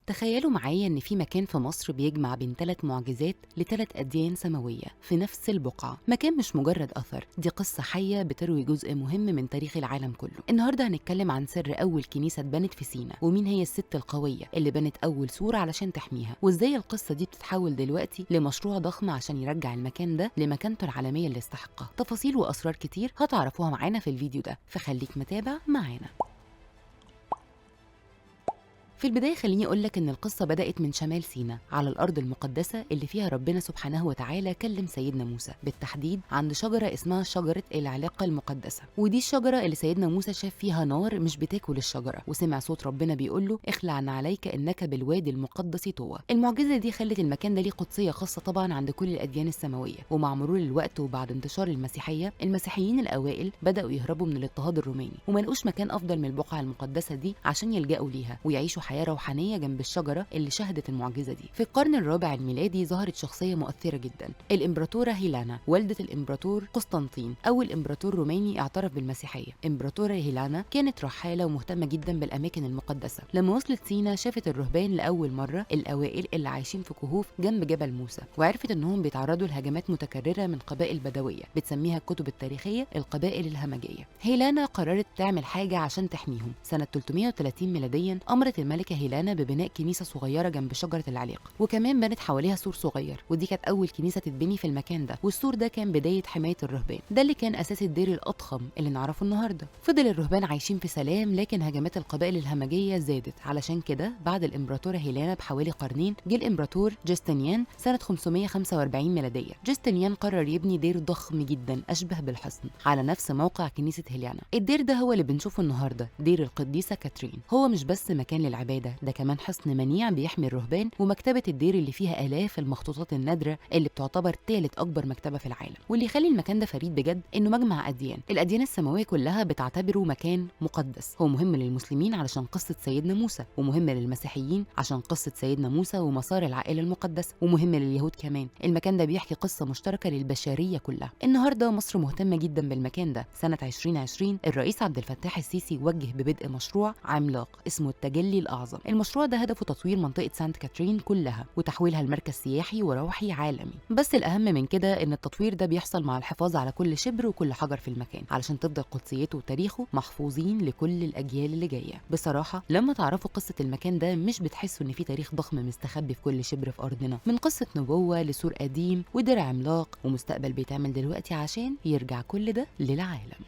تخيلوا معايا إن في مكان في مصر بيجمع بين 3 معجزات ل3 أديان سماوية في نفس البقعة. مكان مش مجرد أثر، دي قصة حية بتروي جزء مهم من تاريخ العالم كله. النهاردة هنتكلم عن سر أول كنيسة اتبنت في سينا، ومين هي الست القوية اللي بنت أول سور علشان تحميها، وإزاي القصة دي بتتحول دلوقتي لمشروع ضخم عشان يرجع المكان ده لمكانته العالمية اللي يستحقها. تفاصيل وأسرار كتير هتعرفوها معانا في الفيديو ده، فخليك متابع معانا. في البداية خليني أقولك إن القصة بدأت من شمال سينا، على الأرض المقدسة اللي فيها ربنا سبحانه وتعالى كلم سيدنا موسى، بالتحديد عند شجرة اسمها شجرة العلاقة المقدسة. ودي الشجرة اللي سيدنا موسى شاف فيها نار مش بتاكل الشجرة، وسمع صوت ربنا بيقول له اخلع عليك إنك بالوادي المقدس طوى. المعجزة دي خلت المكان ده ليه قدسية خاصة طبعا عند كل الأديان السماوية. ومع مرور الوقت وبعد انتشار المسيحية، المسيحيين الأوائل بدأوا يهربوا من الاضطهاد الروماني، وما لقوش مكان أفضل من البقعة المقدسة دي عشان يلجأوا ليها ويعيشوا حياة روحانية جنب الشجرة اللي شهدت المعجزة دي. في القرن الرابع الميلادي ظهرت شخصية مؤثرة جدا، الإمبراطورة هيلانا، والدة الإمبراطور قسطنطين، أول إمبراطور روماني اعترف بالمسيحية. إمبراطورة هيلانا كانت رحالة ومهتمة جدا بالأماكن المقدسة. لما وصلت سينا شافت الرهبان لأول مرة الأوائل اللي عايشين في كهوف جنب جبل موسى، وعرفت إنهم بيتعرضوا لهجمات متكررة من قبائل بدوية بتسميها الكتب التاريخية القبائل الهمجية. هيلانا قررت تعمل حاجة عشان تحميهم. سنة 330 ميلاديا أمرت الملكة هيلانا ببناء كنيسة صغيرة جنب شجرة العليقة، وكمان بنت حواليها سور صغير، ودي كانت أول كنيسة تتبني في المكان ده. والسور ده كان بداية حماية الرهبان، ده اللي كان أساس الدير الأضخم اللي نعرفه النهاردة. فضل الرهبان عايشين في سلام، لكن هجمات القبائل الهمجية زادت. علشان كده بعد الإمبراطورة هيلانا بحوالي قرنين جه الإمبراطور جستنيان سنة 545 ميلادية. جستنيان قرر يبني دير ضخم جدا أشبه بالحصن على نفس موقع كنيسة هيلانا. الدير ده هو اللي بنشوفه النهاردة، دير القديسة كاترين. هو مش بس مكان للعبادة، ده كمان حصن منيع بيحمي الرهبان، ومكتبة الدير اللي فيها آلاف المخطوطات النادرة اللي بتعتبر ثالث أكبر مكتبة في العالم. واللي يخلي المكان ده فريد بجد إنه مجمع أديان. الأديان السماوية كلها بتعتبره مكان مقدس. هو مهم للمسلمين علشان قصة سيدنا موسى، ومهم للمسيحيين عشان قصة سيدنا موسى ومسار العائلة المقدسة، ومهم لليهود كمان. المكان ده بيحكي قصة مشتركة للبشرية كلها. النهارده مصر مهتمة جدا بالمكان ده. سنة 2020 الرئيس عبد الفتاح السيسي وجه ببدء مشروع عملاق اسمه التجلي الأعظم. المشروع ده هدفه تطوير منطقة سانت كاترين كلها وتحويلها لمركز سياحي وروحي عالمي. بس الأهم من كده إن التطوير ده بيحصل مع الحفاظ على كل شبر وكل حجر في المكان، علشان تفضل قدسيته وتاريخه محفوظين لكل الأجيال اللي جاية. بصراحة لما تعرفوا قصة المكان ده مش بتحسوا إن في تاريخ ضخم مستخبي في كل شبر في أرضنا، من قصة نبوة لسور قديم ودرع عملاق ومستقبل بيتعمل دلوقتي عشان يرجع كل ده للعالم.